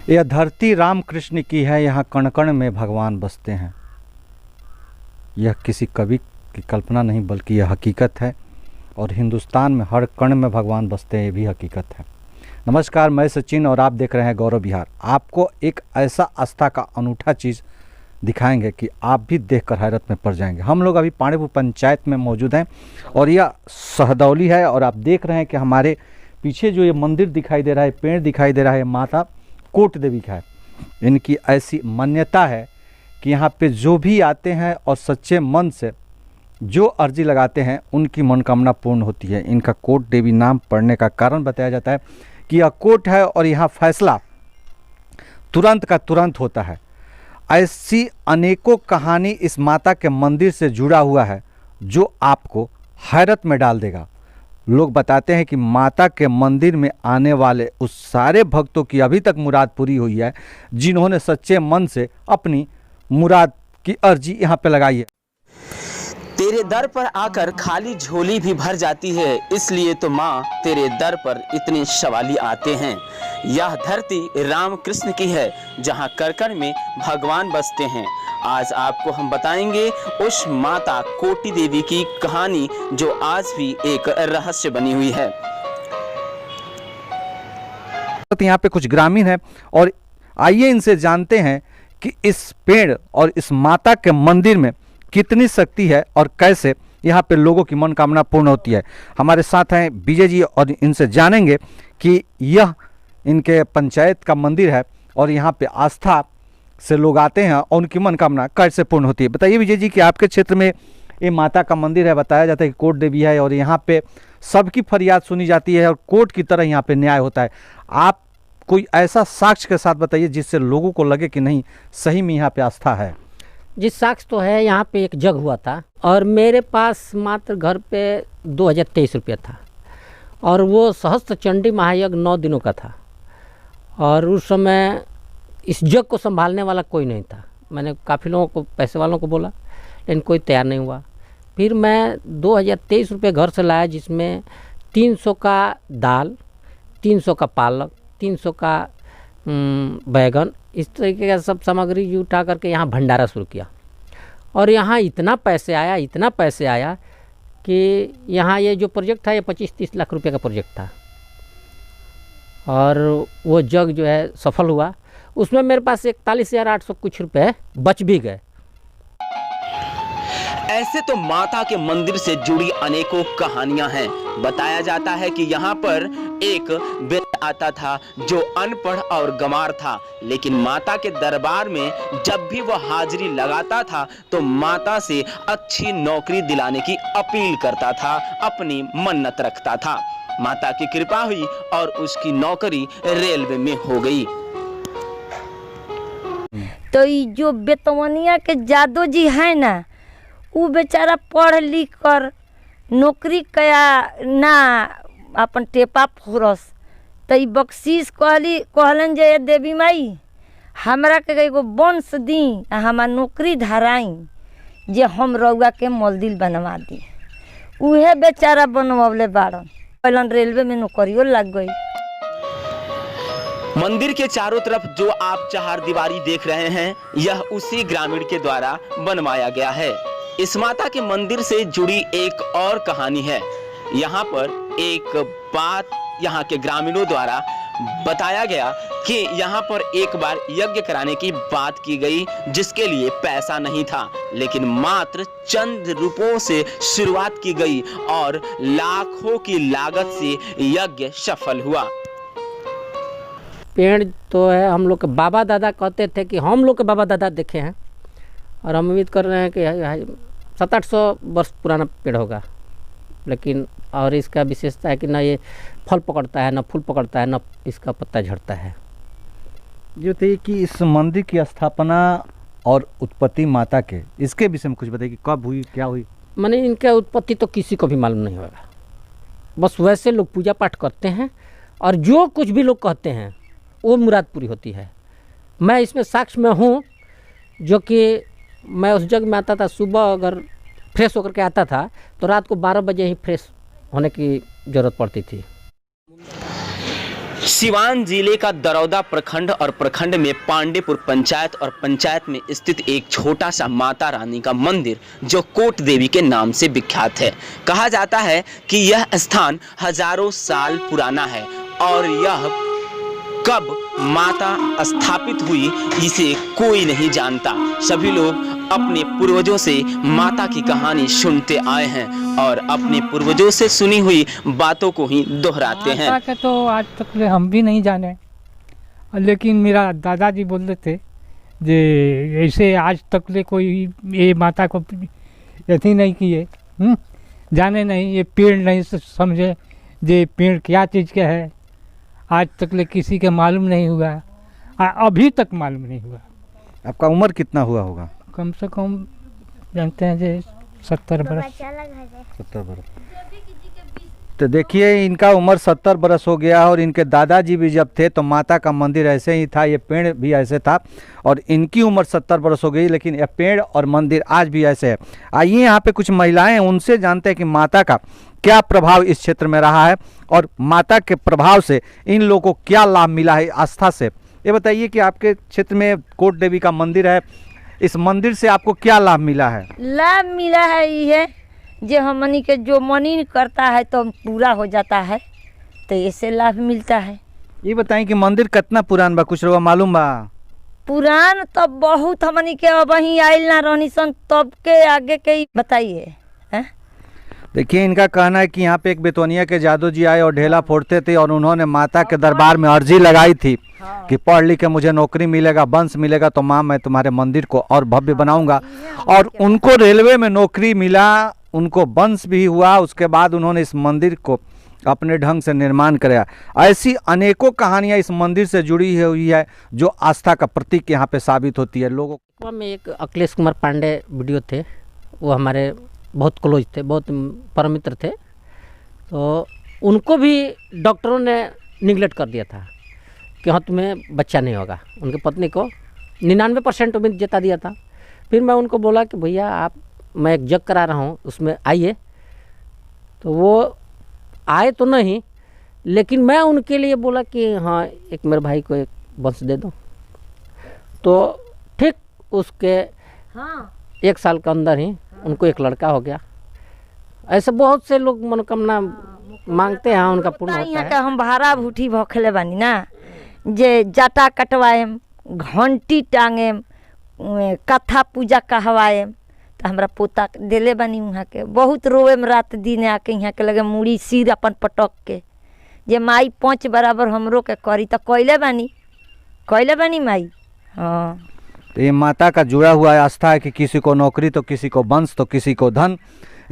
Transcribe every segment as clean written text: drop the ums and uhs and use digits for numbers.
यह धरती राम कृष्ण की है, यहाँ कण कण में भगवान बसते हैं। यह किसी कवि की कल्पना नहीं बल्कि यह हकीकत है, और हिंदुस्तान में हर कण में भगवान बसते हैं, ये भी हकीकत है। नमस्कार, मैं सचिन और आप देख रहे हैं गौरव बिहार। आपको एक ऐसा आस्था का अनूठा चीज़ दिखाएंगे कि आप भी देखकर हैरत में पड़ जाएंगे। हम लोग अभी पांडेपुर पंचायत में मौजूद हैं और यह सहदौली है, और आप देख रहे हैं कि हमारे पीछे जो ये मंदिर दिखाई दे रहा है, पेड़ दिखाई दे रहा है, माता कोट देवी का है। इनकी ऐसी मान्यता है कि यहाँ पे जो भी आते हैं और सच्चे मन से जो अर्जी लगाते हैं उनकी मनोकामना पूर्ण होती है। इनका कोट देवी नाम पड़ने का कारण बताया जाता है कि यह कोट है और यहाँ फैसला तुरंत का तुरंत होता है। ऐसी अनेकों कहानी इस माता के मंदिर से जुड़ा हुआ है जो आपको हैरत में डाल देगा। लोग बताते हैं कि माता के मंदिर में आने वाले उस सारे भक्तों की अभी तक मुराद पूरी हुई है जिन्होंने सच्चे मन से अपनी मुराद की अर्जी यहाँ पे लगाई है। तेरे दर पर आकर खाली झोली भी भर जाती है, इसलिए तो माँ तेरे दर पर इतने सवाली आते हैं। यह धरती राम कृष्ण की है जहाँ करकड़ में भगवान बसते हैं। आज आपको हम बताएंगे उस माता कोटी देवी की कहानी जो आज भी एक रहस्य बनी हुई है। यहाँ पे कुछ ग्रामीण हैं और आइए इनसे जानते हैं कि इस पेड़ और इस माता के मंदिर में कितनी शक्ति है और कैसे यहाँ पे लोगों की मनोकामना पूर्ण होती है। हमारे साथ हैं विजय जी और इनसे जानेंगे कि यह इनके पंचायत का मंदिर है और यहाँ पे आस्था से लोग आते हैं और उनकी मनोकामना कैसे पूर्ण होती है। बताइए विजय जी कि आपके क्षेत्र में ये माता का मंदिर है, बताया जाता है कि कोट देवी है और यहाँ पे सबकी फरियाद सुनी जाती है और कोर्ट की तरह यहाँ पे न्याय होता है। आप कोई ऐसा साक्ष्य के साथ बताइए जिससे लोगों को लगे कि नहीं सही में यहाँ पे आस्था है। जिस साक्ष्य तो है, यहाँ पे एक जग हुआ था और मेरे पास मात्र घर पे 2023 रुपया था और वो सहस्त्र चंडी महायज्ञ 9 दिनों का था और उस समय इस जग को संभालने वाला कोई नहीं था। मैंने काफ़ी लोगों को, पैसे वालों को बोला लेकिन कोई तैयार नहीं हुआ। फिर मैं 2023 रुपये घर से लाया जिसमें 300 का दाल, 300 का पालक, 300 का बैगन, इस तरीके का सब सामग्री जुटा करके यहाँ भंडारा शुरू किया। और यहाँ इतना पैसे आया कि यहाँ ये जो प्रोजेक्ट था ये 25-30 लाख रुपए का प्रोजेक्ट था और वो जग जो है सफल हुआ। उसमें मेरे पास 41,800 कुछ रुपए बच भी गए। ऐसे तो माता के मंदिर से जुड़ी अनेकों कहानियां हैं। बताया जाता है कि यहाँ पर एक व्यक्ति आता था जो अनपढ़ और गंवार था, लेकिन माता के दरबार में जब भी वह हाजिरी लगाता था तो माता से अच्छी नौकरी दिलाने की अपील करता था, अपनी मन्नत रखता था। माता की कृपा हुई और उसकी नौकरी रेलवे में हो गई। तो ये जो बेतवनिया के जादू जी है ना, वो बेचारा पढ़ लिख कर नौकरी कया ना अपन टेपा फोरस तो ये बख्शीश कहलन जे देवी माई हमरा के एगो वंश दी, हमार नौकरी धराई जे हम रउआ के मलदिल बनवा दी। उहे बेचारा बनवले बाड़न, पहलन रेलवे में नौकरियों लग गई। मंदिर के चारों तरफ जो आप चहारदीवारी देख रहे हैं यह उसी ग्रामीण के द्वारा बनवाया गया है। इस माता के मंदिर से जुड़ी एक और कहानी है। यहाँ पर एक बात यहाँ के ग्रामीणों द्वारा बताया गया कि यहाँ पर एक बार यज्ञ कराने की बात की गई जिसके लिए पैसा नहीं था, लेकिन मात्र चंद रुपयों से शुरुआत की गई और लाखों की लागत से यज्ञ सफल हुआ। पेड़ तो है, हम लोग के बाबा दादा कहते थे कि हम लोग के बाबा दादा देखे हैं और हम उम्मीद कर रहे हैं कि 700-800 वर्ष पुराना पेड़ होगा। लेकिन और इसका विशेषता है कि ना ये फल पकड़ता है, ना फूल पकड़ता है, ना इसका पत्ता झड़ता है। जो थे कि इस मंदिर की स्थापना और उत्पत्ति माता के, इसके विषय में कुछ बताइए कि कब हुई, क्या हुई। माने इनका उत्पत्ति तो किसी को भी मालूम नहीं होगा, बस वैसे लोग पूजा पाठ करते हैं और जो कुछ भी लोग कहते हैं वो मुराद पूरी होती है। मैं इसमें साक्ष्य में हूँ, जो कि मैं उस जग में आता था, सुबह अगर फ्रेश होकर के आता था तो रात को 12 बजे ही फ्रेश होने की ज़रूरत पड़ती थी। सिवान जिले का दरौदा प्रखंड और प्रखंड में पांडेपुर पंचायत और पंचायत में स्थित एक छोटा सा माता रानी का मंदिर जो कोट देवी के नाम से विख्यात है। कहा जाता है कि यह स्थान हजारों साल पुराना है और यह कब माता स्थापित हुई इसे कोई नहीं जानता। सभी लोग अपने पूर्वजों से माता की कहानी सुनते आए हैं और अपने पूर्वजों से सुनी हुई बातों को ही दोहराते हैं। माता के तो आज तक हम भी नहीं जाने, लेकिन मेरा दादाजी बोलते थे जे ऐसे आज तक ले कोई ये माता को यथी नहीं किए, जाने नहीं, ये पेड़ नहीं समझे जे पेड़ क्या चीज़ के है, आज तक ले किसी के मालूम नहीं हुआ, अभी तक मालूम नहीं हुआ। आपका उम्र कितना हुआ होगा? कम से कम जानते हैं जे 70 बरस। 70 बरस। तो देखिए इनका उम्र 70 बरस हो गया और इनके दादाजी भी जब थे तो माता का मंदिर ऐसे ही था, ये पेड़ भी ऐसे था और इनकी उम्र 70 बरस हो गई, लेकिन यह पेड़ और मंदिर आज भी ऐसे है। आइए यहाँ पे कुछ महिलाएं उनसे जानते हैं कि माता का क्या प्रभाव इस क्षेत्र में रहा है और माता के प्रभाव से इन लोगों को क्या लाभ मिला है आस्था से। ये बताइए कि आपके क्षेत्र में कोट देवी का मंदिर है, इस मंदिर से आपको क्या लाभ मिला है? लाभ मिला है ये जो हमनी के जो मनी करता है तो पूरा हो जाता है, तो इससे लाभ मिलता है। ये बताएं कि मंदिर कितना पुरान बा, कुछ रउआ मालूम बा? पुरान तो बहुत हमनी के अब ही आयल ना रहनी सन, तब के आगे के ही बताइए। देखिए इनका कहना है कि यहाँ पे एक बेतवनिया के जादू जी आए और ढेला फोड़ते थे और उन्होंने माता के दरबार में अर्जी लगाई थी कि पढ़ लिख के मुझे नौकरी मिलेगा, वंश मिलेगा तो माँ मैं तुम्हारे मंदिर को और भव्य बनाऊंगा। और उनको रेलवे में नौकरी मिला, उनको वंश भी हुआ, उसके बाद उन्होंने इस मंदिर को अपने ढंग से निर्माण कराया। ऐसी अनेकों कहानियाँ इस मंदिर से जुड़ी हुई है जो आस्था का प्रतीक यहाँ पे साबित होती है लोगों में। एक अखिलेश कुमार पांडे वीडियो थे, वो हमारे बहुत क्लोज थे, बहुत परम मित्र थे, तो उनको भी डॉक्टरों ने निगलेक्ट कर दिया था कि हाँ तुम्हें बच्चा नहीं होगा। उनकी पत्नी को 99% उम्मीद जता दिया था। फिर मैं उनको बोला कि भैया आप, मैं एक जग करा रहा हूँ उसमें आइए, तो वो आए तो नहीं, लेकिन मैं उनके लिए बोला कि हाँ एक मेरे भाई को एक वंश दे दो। तो ठीक उसके 1 साल के अंदर ही उनको एक लड़का हो गया। ऐसे बहुत से लोग मनोकामना मांगते हैं, उनका पूर्ण होता है। हम भाड़ा भूठी भोखले बानी ना, जे जाटा कटवाएम, घंटी टांगेम, कथा पूजा कहवाएम, तो हमरा पोता देले बानी वहाँ के। बहुत रोएम रात दिन आके यहाँ के लगे मुड़ी सिर अपन पटक के जे माई 5 बराबर हमरो के करी, तो कैले बानी माई। हाँ, तो ये माता का जुड़ा हुआ आस्था है कि किसी को नौकरी तो किसी को वंश तो किसी को धन,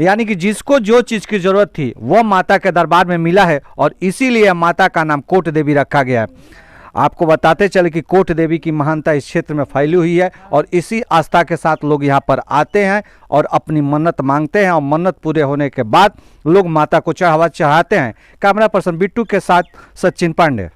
यानी कि जिसको जो चीज़ की जरूरत थी वह माता के दरबार में मिला है और इसीलिए माता का नाम कोट देवी रखा गया है। आपको बताते चले कि कोट देवी की महानता इस क्षेत्र में फैली हुई है और इसी आस्था के साथ लोग यहाँ पर आते हैं और अपनी मन्नत मांगते हैं और मन्नत पूरे होने के बाद लोग माता को चढ़ावा चढ़ाते हैं। कैमरा पर्सन बिट्टू के साथ सचिन पांडे।